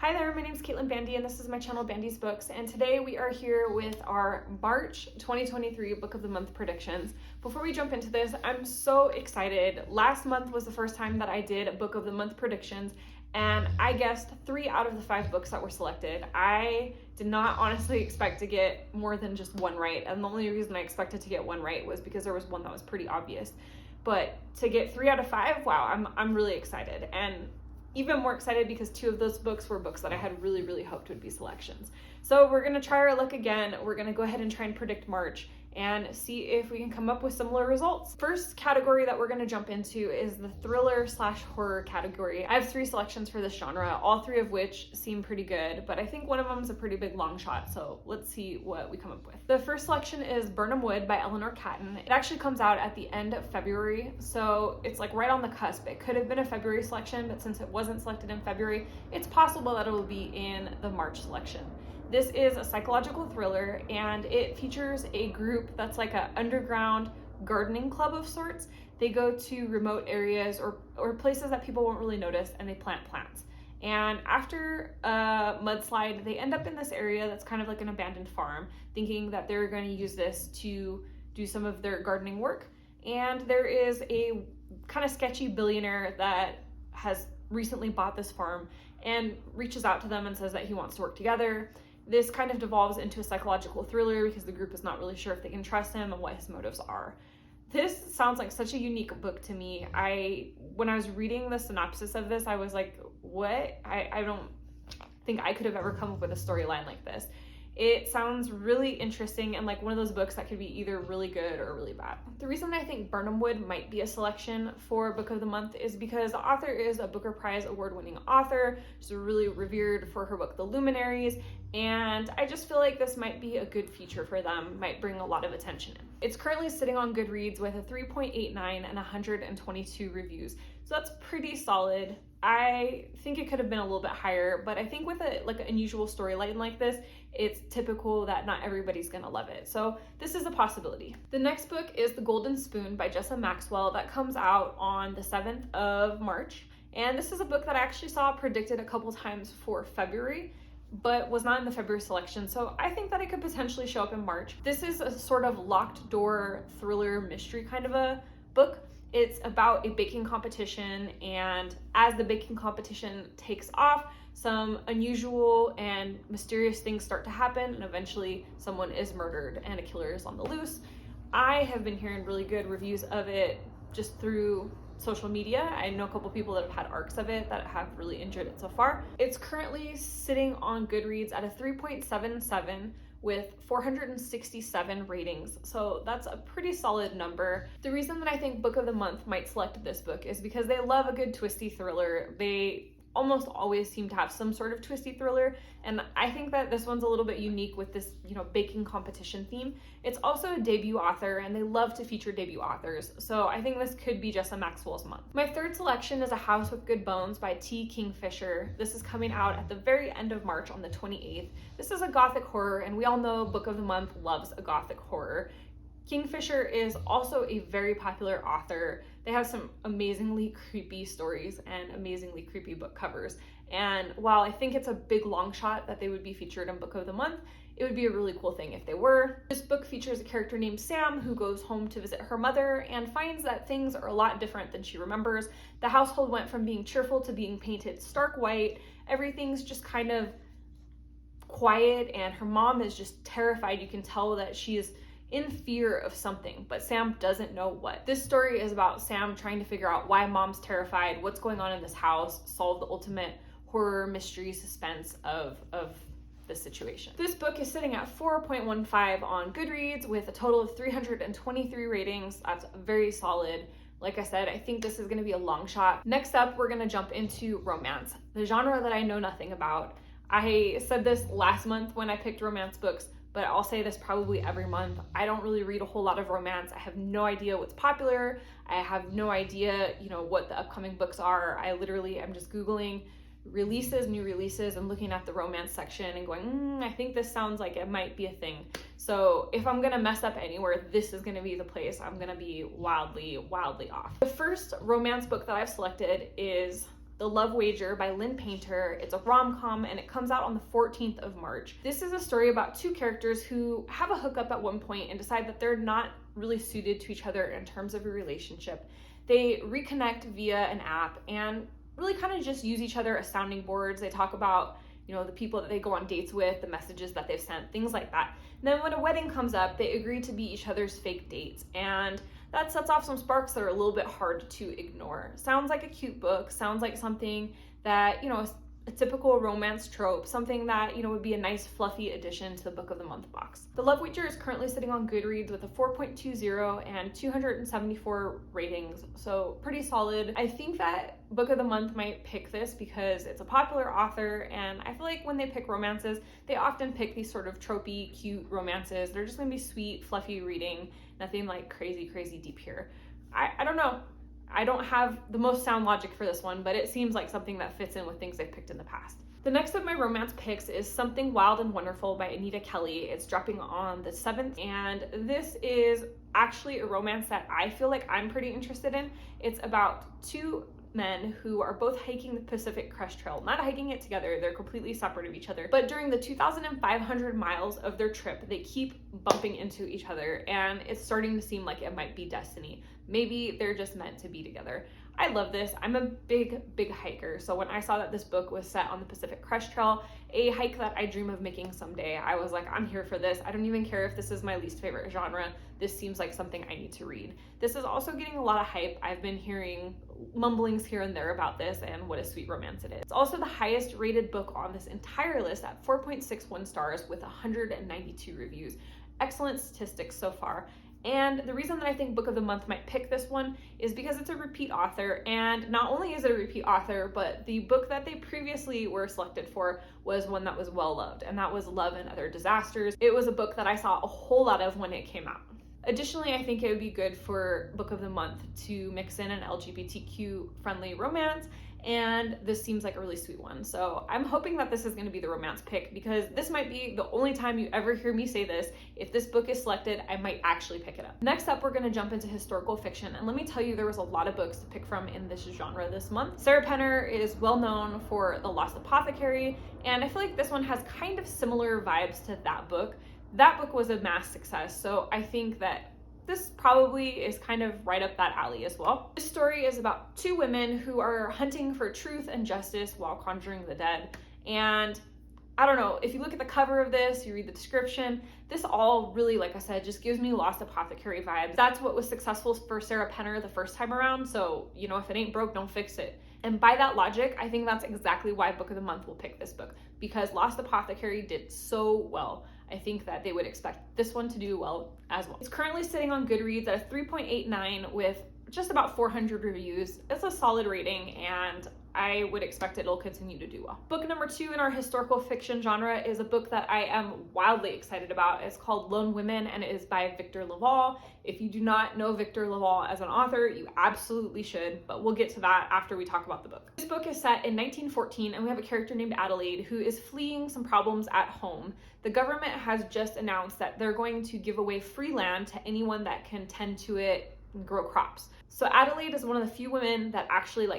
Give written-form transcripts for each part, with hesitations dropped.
Hi there, my name is Caitlin Bandy and this is my channel BandysBooks, and today we are here with our March 2023 Book of the Month predictions. Before we jump into this, I'm so excited. Last month was the first time that I did Book of the Month predictions, and I guessed 3 out of the 5 books that were selected. I did not honestly expect to get more than just one right, and the only reason I expected to get one right was because there was one that was pretty obvious. But to get 3 out of 5, wow, I'm really excited. And even more excited because 2 of those books were books that I had really hoped would be selections. So we're gonna try our luck again. We're gonna go ahead and try and predict March and see if we can come up with similar results. First category that we're gonna jump into is the thriller/horror category. I have 3 selections for this genre, all 3 of which seem pretty good, but I think one of them is a pretty big long shot, so let's see what we come up with. The first selection is Birnam Wood by Eleanor Catton. It actually comes out at the end of February, so it's like right on the cusp. It could have been a February selection, but since it wasn't selected in February, it's possible that it will be in the March selection. This is a psychological thriller, and it features a group that's like an underground gardening club of sorts. They go to remote areas or places that people won't really notice, and they plant plants. And after a mudslide, they end up in this area that's kind of like an abandoned farm, thinking that they're going to use this to do some of their gardening work. And there is a kind of sketchy billionaire that has recently bought this farm and reaches out to them and says that he wants to work together. This kind of devolves into a psychological thriller because the group is not really sure if they can trust him and what his motives are. This sounds like such a unique book to me. When I was reading the synopsis of this, I was like, what? I don't think I could have ever come up with a storyline like this. It sounds really interesting and like one of those books that could be either really good or really bad. The reason I think Birnam Wood might be a selection for Book of the Month is because the author is a Booker Prize award-winning author. She's really revered for her book, The Luminaries, and I just feel like this might be a good feature for them, might bring a lot of attention in. It's currently sitting on Goodreads with a 3.89 and 122 reviews, so that's pretty solid. I think it could have been a little bit higher, but I think with an unusual storyline like this, it's typical that not everybody's gonna love it. So this is a possibility. The next book is The Golden Spoon by Jessa Maxwell that comes out on the 7th of March. And this is a book that I actually saw predicted a couple times for February, but was not in the February selection. So I think that it could potentially show up in March. This is a sort of locked door thriller mystery kind of a book. It's about a baking competition, and as the baking competition takes off, some unusual and mysterious things start to happen, and eventually someone is murdered and a killer is on the loose. I have been hearing really good reviews of it just through social media. I know a couple people that have had arcs of it that have really enjoyed it so far. It's currently sitting on Goodreads at a 3.77 with 467 ratings, so that's a pretty solid number. The reason that I think Book of the Month might select this book is because they love a good twisty thriller. They almost always seem to have some sort of twisty thriller, and I think that this one's a little bit unique with this, baking competition theme. It's also a debut author, and they love to feature debut authors, so I think this could be Jessa Maxwell's month. My third selection is A House with Good Bones by T. Kingfisher. This is coming out at the very end of March on the 28th. This is a gothic horror, and we all know Book of the Month loves a gothic horror. Kingfisher is also a very popular author. They have some amazingly creepy stories and amazingly creepy book covers. And while I think it's a big long shot that they would be featured in Book of the Month, it would be a really cool thing if they were. This book features a character named Sam who goes home to visit her mother and finds that things are a lot different than she remembers. The household went from being cheerful to being painted stark white. Everything's just kind of quiet, and her mom is just terrified. You can tell that she is in fear of something, but Sam doesn't know what. This story is about Sam trying to figure out why mom's terrified, what's going on in this house, solve the ultimate horror mystery suspense of the situation. This book is sitting at 4.15 on Goodreads with a total of 323 ratings. That's very solid. Like I said, I think this is going to be a long shot. Next up, we're going to jump into romance, the genre that I know nothing about. I said this last month when I picked romance books, but I'll say this probably every month. I don't really read a whole lot of romance. I have no idea what's popular. I have no idea, what the upcoming books are. I literally am just Googling new releases, and looking at the romance section and going, I think this sounds like it might be a thing. So if I'm gonna mess up anywhere, this is gonna be the place. I'm gonna be wildly off. The first romance book that I've selected is The Love Wager by Lynn Painter. It's a rom-com and it comes out on the 14th of March. This is a story about two characters who have a hookup at one point and decide that they're not really suited to each other in terms of a relationship. They reconnect via an app and really kind of just use each other as sounding boards. They talk about, you know, the people that they go on dates with, the messages that they've sent, things like that. And then when a wedding comes up, they agree to be each other's fake dates. And that sets off some sparks that are a little bit hard to ignore. Sounds like a cute book, sounds like something that, you know, a typical romance trope, something that, you know, would be a nice fluffy addition to the Book of the Month box. The Love Wager is currently sitting on Goodreads with a 4.20 and 274 ratings, so pretty solid. I think that Book of the Month might pick this because it's a popular author, and I feel like when they pick romances, they often pick these sort of tropey, cute romances. They're just gonna be sweet, fluffy reading, nothing like crazy deep here. I don't know. I don't have the most sound logic for this one, but it seems like something that fits in with things I've picked in the past. The next of my romance picks is Something Wild and Wonderful by Anita Kelly. It's dropping on the 7th, and this is actually a romance that I feel like I'm pretty interested in. It's about two men who are both hiking the Pacific Crest Trail. Not hiking it together, they're completely separate of each other. But during the 2,500 miles of their trip, they keep bumping into each other, and it's starting to seem like it might be destiny. Maybe they're just meant to be together. I love this. I'm a big hiker. So when I saw that this book was set on the Pacific Crest Trail, a hike that I dream of making someday, I was like, I'm here for this. I don't even care if this is my least favorite genre. This seems like something I need to read. This is also getting a lot of hype. I've been hearing mumblings here and there about this and what a sweet romance it is. It's also the highest rated book on this entire list at 4.61 stars with 192 reviews. Excellent statistics so far. And the reason that I think Book of the Month might pick this one is because it's a repeat author, and not only is it a repeat author, but the book that they previously were selected for was one that was well loved, and that was Love and Other Disasters. It was a book that I saw a whole lot of when it came out. Additionally, I think it would be good for Book of the Month to mix in an LGBTQ friendly romance, and this seems like a really sweet one. So I'm hoping that this is going to be the romance pick, because this might be the only time you ever hear me say this. If this book is selected, I might actually pick it up. Next up, we're going to jump into historical fiction, and let me tell you, there was a lot of books to pick from in this genre this month. Sarah Penner is well known for The Lost Apothecary, and I feel like this one has kind of similar vibes to that book. That book was a mass success, so I think that this probably is kind of right up that alley as well. This story is about two women who are hunting for truth and justice while conjuring the dead. And I don't know, if you look at the cover of this, you read the description, this all really, like I said, just gives me Lost Apothecary vibes. That's what was successful for Sarah Penner the first time around, so, you know, if it ain't broke, don't fix it. And by that logic, I think that's exactly why Book of the Month will pick this book, because Lost Apothecary did so well. I think that they would expect this one to do well as well. It's currently sitting on Goodreads at a 3.89 with just about 400 reviews. It's a solid rating, and I would expect it'll continue to do well. Book number 2 in our historical fiction genre is a book that I am wildly excited about. It's called Lone Women, and it is by Victor LaValle. If you do not know Victor LaValle as an author, you absolutely should, but we'll get to that after we talk about the book. This book is set in 1914, and we have a character named Adelaide who is fleeing some problems at home. The government has just announced that they're going to give away free land to anyone that can tend to it and grow crops. So Adelaide is one of the few women that actually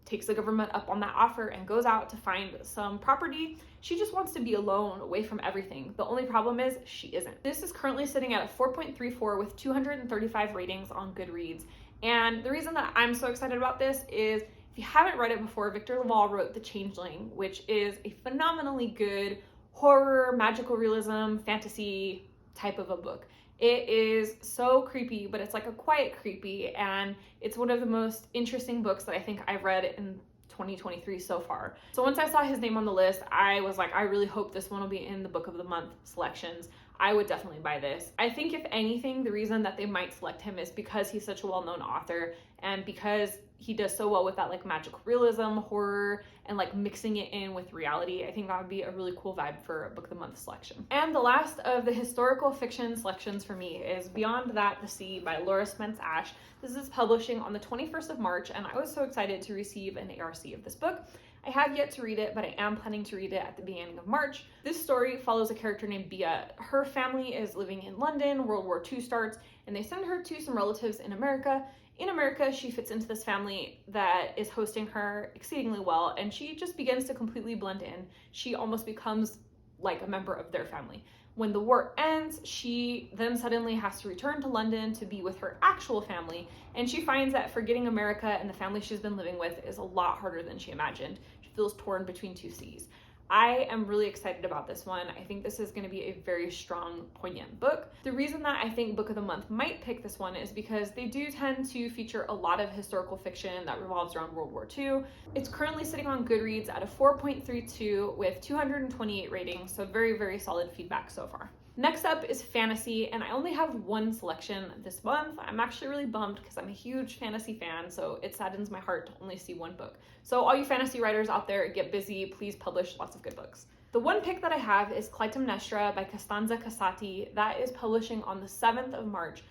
takes the government up on that offer and goes out to find some property. She just wants to be alone, away from everything. The only problem is she isn't. This is currently sitting at a 4.34 with 235 ratings on Goodreads. And the reason that I'm so excited about this is, if you haven't read it before, Victor LaValle wrote The Changeling, which is a phenomenally good horror, magical realism, fantasy type of a book. It is so creepy, but it's like a quiet creepy, and it's one of the most interesting books that I think I've read in 2023 so far. So once I saw his name on the list, I was like, I really hope this one will be in the Book of the Month selections. I would definitely buy this. I think if anything, the reason that they might select him is because he's such a well-known author, and because he does so well with that magical realism, horror, and mixing it in with reality. I think that would be a really cool vibe for a Book of the Month selection. And the last of the historical fiction selections for me is Beyond That, the Sea by Laura Spence Ash. This is publishing on the 21st of March, and I was so excited to receive an ARC of this book. I have yet to read it, but I am planning to read it at the beginning of March. This story follows a character named Bia. Her family is living in London, World War II starts, and they send her to some relatives in America, In America, she fits into this family that is hosting her exceedingly well, and she just begins to completely blend in. She almost becomes like a member of their family. When the war ends, she then suddenly has to return to London to be with her actual family, and she finds that forgetting America and the family she's been living with is a lot harder than she imagined. She feels torn between two seas. I am really excited about this one. I think this is going to be a very strong, poignant book. The reason that I think Book of the Month might pick this one is because they do tend to feature a lot of historical fiction that revolves around World War II. It's currently sitting on Goodreads at a 4.32 with 228 ratings, so very, very solid feedback so far. Next up is fantasy, and I only have one selection this month. I'm actually really bummed because I'm a huge fantasy fan, so it saddens my heart to only see one book. So all you fantasy writers out there, get busy. Please publish lots of good books. The one pick that I have is Clytemnestra by Costanza Casati. That is publishing on the 7th of March.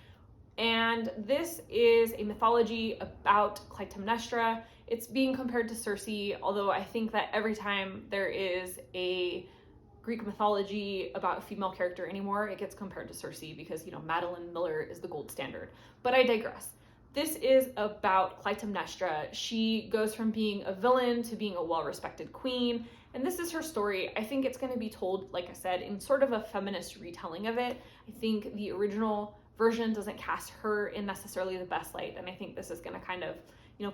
And this is a mythology about Clytemnestra. It's being compared to Circe, although I think that every time there is a Greek mythology about a female character anymore, it gets compared to Circe because, Madeline Miller is the gold standard. But I digress. This is about Clytemnestra. She goes from being a villain to being a well-respected queen, and this is her story. I think it's going to be told, like I said, in sort of a feminist retelling of it. I think the original version doesn't cast her in necessarily the best light, and I think this is going to kind of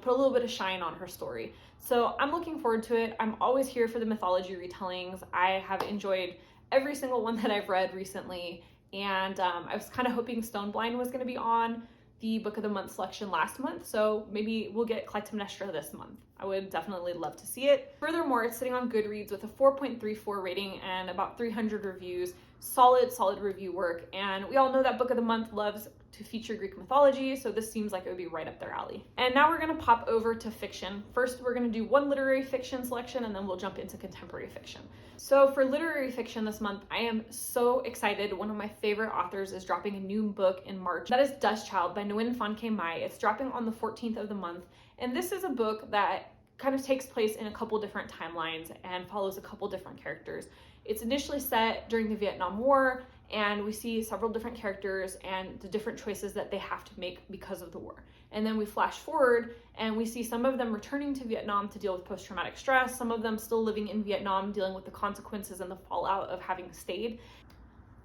put a little bit of shine on her story. So I'm looking forward to it. I'm always here for the mythology retellings. I have enjoyed every single one that I've read recently, and I was kind of hoping Stoneblind was going to be on the Book of the Month selection last month, so maybe we'll get Clytemnestra this month. I would definitely love to see it. Furthermore, it's sitting on Goodreads with a 4.34 rating and about 300 reviews. Solid review work, and we all know that Book of the Month loves to feature Greek mythology, so this seems like it would be right up their alley. And now we're going to pop over to fiction. First, we're going to do one literary fiction selection, and then we'll jump into contemporary fiction. So for literary fiction this month, I am so excited. One of my favorite authors is dropping a new book in March. That is Dustchild by Nguyen Phan K. Mai. It's dropping on the 14th of the month, and this is a book that kind of takes place in a couple different timelines and follows a couple different characters. It's initially set during the Vietnam War, and we see several different characters and the different choices that they have to make because of the war. And then we flash forward and we see some of them returning to Vietnam to deal with post-traumatic stress, some of them still living in Vietnam, dealing with the consequences and the fallout of having stayed.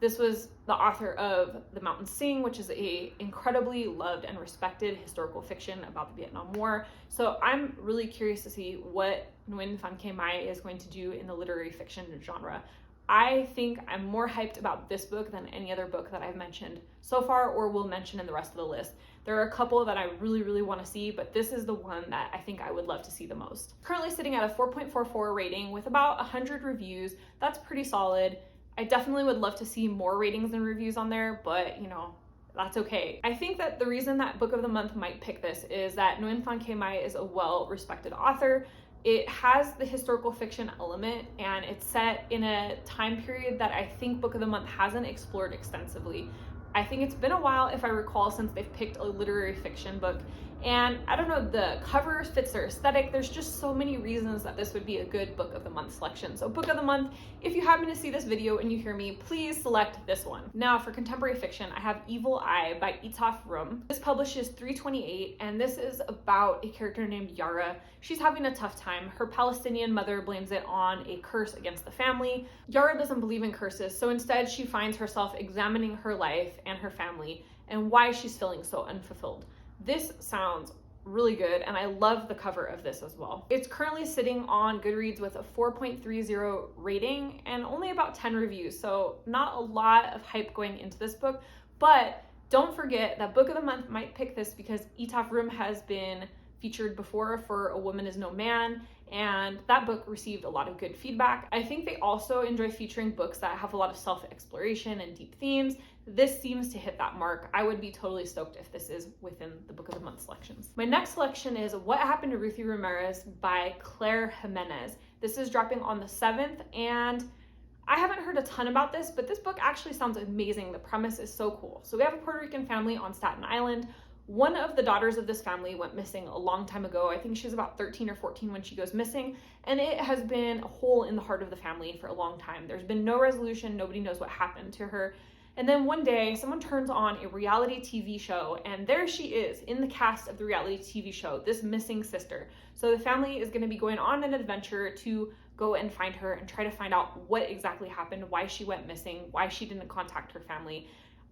This was the author of The Mountain Sing, which is a incredibly loved and respected historical fiction about the Vietnam War. So I'm really curious to see what Nguyen Phan K. Mai is going to do in the literary fiction genre. I think I'm more hyped about this book than any other book that I've mentioned so far or will mention in the rest of the list. There are a couple that I really want to see, but this is the one that I think I would love to see the most. Currently sitting at a 4.44 rating with about 100 reviews. That's pretty solid. I definitely would love to see more ratings and reviews on there, but that's okay. I think that the reason that Book of the Month might pick this is that Nguyen Phan K. Mai is a well-respected author. It has the historical fiction element, and it's set in a time period that I think Book of the Month hasn't explored extensively. I think it's been a while, if I recall, since they've picked a literary fiction book. And I don't know, the cover fits their aesthetic. There's just so many reasons that this would be a good Book of the Month selection. So Book of the Month, if you happen to see this video and you hear me, please select this one. Now for contemporary fiction, I have Evil Eye by Itaf Rum. This publishes 328, and this is about a character named Yara. She's having a tough time. Her Palestinian mother blames it on a curse against the family. Yara doesn't believe in curses, so instead she finds herself examining her life and her family and why she's feeling so unfulfilled. This sounds really good, and I love the cover of this as well. It's currently sitting on Goodreads with a 4.30 rating and only about 10 reviews, so not a lot of hype going into this book, but don't forget that Book of the Month might pick this because Itaf Rum has been featured before for A Woman Is No Man, and that book received a lot of good feedback. I think they also enjoy featuring books that have a lot of self-exploration and deep themes. This seems to hit that mark. I would be totally stoked if this is within the Book of the Month selections. My next selection is What Happened to Ruthie Ramirez by Claire Jimenez. This is dropping on the 7th, and I haven't heard a ton about this, but this book actually sounds amazing. The premise is so cool. So we have a Puerto Rican family on Staten Island. One of the daughters of this family went missing a long time ago. I think she was about 13 or 14 when she goes missing, and it has been a hole in the heart of the family for a long time. There's been no resolution. Nobody knows what happened to her. And then one day, someone turns on a reality TV show, and there she is in the cast of the reality TV show, this missing sister. So the family is going to be going on an adventure to go and find her and try to find out what exactly happened, why she went missing, why she didn't contact her family.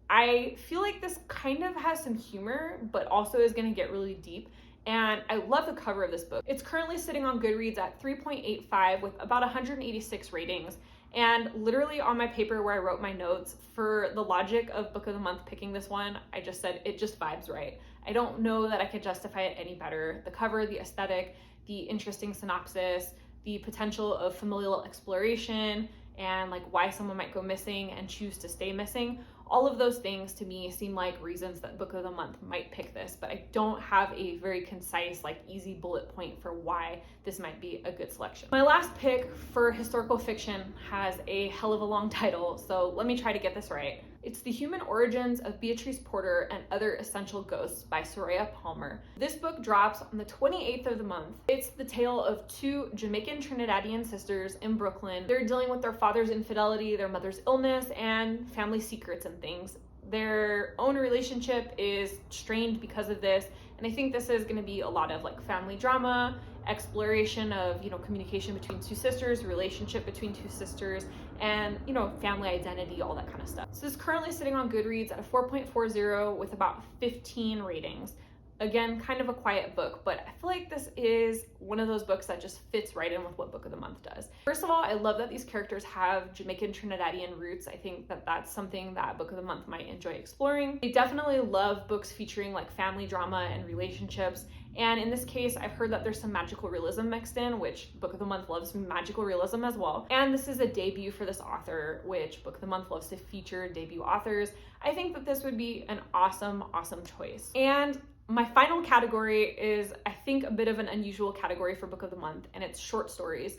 I feel like this kind of has some humor, but also is going to get really deep. And I love the cover of this book. It's currently sitting on Goodreads at 3.85 with about 186 ratings. And literally on my paper where I wrote my notes for the logic of Book of the Month picking this one, I just said it just vibes right. I don't know that I could justify it any better. The cover, the aesthetic, the interesting synopsis, the potential of familial exploration, and like why someone might go missing and choose to stay missing. All of those things to me seem like reasons that Book of the Month might pick this, but I don't have a very concise, like easy bullet point for why this might be a good selection. My last pick for historical fiction has a hell of a long title, so let me try to get this right. It's The Human Origins of Beatrice Porter and Other Essential Ghosts by Soraya Palmer. This book drops on the 28th of the month. It's the tale of two Jamaican Trinidadian sisters in Brooklyn. They're dealing with their father's infidelity, their mother's illness, and family secrets and things. Their own relationship is strained because of this, and I think this is going to be a lot of like family drama, exploration of, communication between two sisters, relationship between two sisters, and, family identity, all that kind of stuff. So it's currently sitting on Goodreads at a 4.40 with about 15 ratings. Again, kind of a quiet book, but I feel like this is one of those books that just fits right in with what Book of the Month does. First of all, I love that these characters have Jamaican Trinidadian roots. I think that that's something that Book of the Month might enjoy exploring. I definitely love books featuring like family drama and relationships. And in this case, I've heard that there's some magical realism mixed in, which Book of the Month loves magical realism as well. And this is a debut for this author, which Book of the Month loves to feature debut authors. I think that this would be an awesome, awesome choice. And my final category is, I think, a bit of an unusual category for Book of the Month, and it's short stories.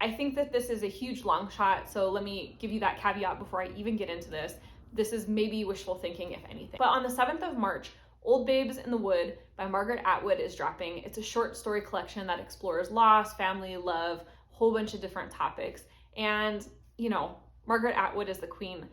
I think that this is a huge long shot, so let me give you that caveat before I even get into this. This is maybe wishful thinking, if anything. But on the 7th of March, Old Babes in the Wood by Margaret Atwood is dropping. It's a short story collection that explores loss, family, love, a whole bunch of different topics. And, Margaret Atwood is the queen.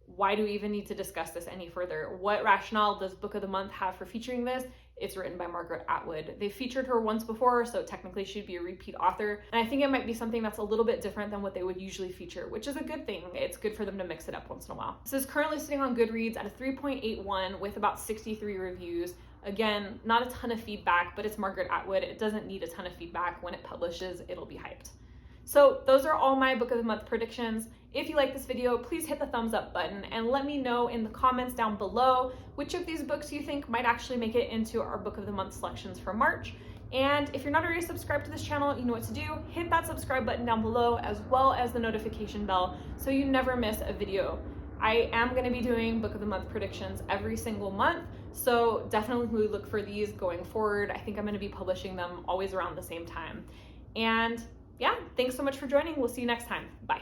Why do we even need to discuss this any further? What rationale does Book of the Month have for featuring this? It's written by Margaret Atwood. They featured her once before, so technically she'd be a repeat author. And I think it might be something that's a little bit different than what they would usually feature, which is a good thing. It's good for them to mix it up once in a while. This is currently sitting on Goodreads at a 3.81 with about 63 reviews. Again, not a ton of feedback, but it's Margaret Atwood. It doesn't need a ton of feedback. When it publishes, it'll be hyped. So those are all my Book of the Month predictions. If you like this video, please hit the thumbs up button and let me know in the comments down below which of these books you think might actually make it into our Book of the Month selections for March. And if you're not already subscribed to this channel, you know what to do. Hit that subscribe button down below as well as the notification bell so you never miss a video. I am going to be doing Book of the Month predictions every single month, so definitely look for these going forward. I think I'm going to be publishing them always around the same time. And yeah, thanks so much for joining. We'll see you next time. Bye.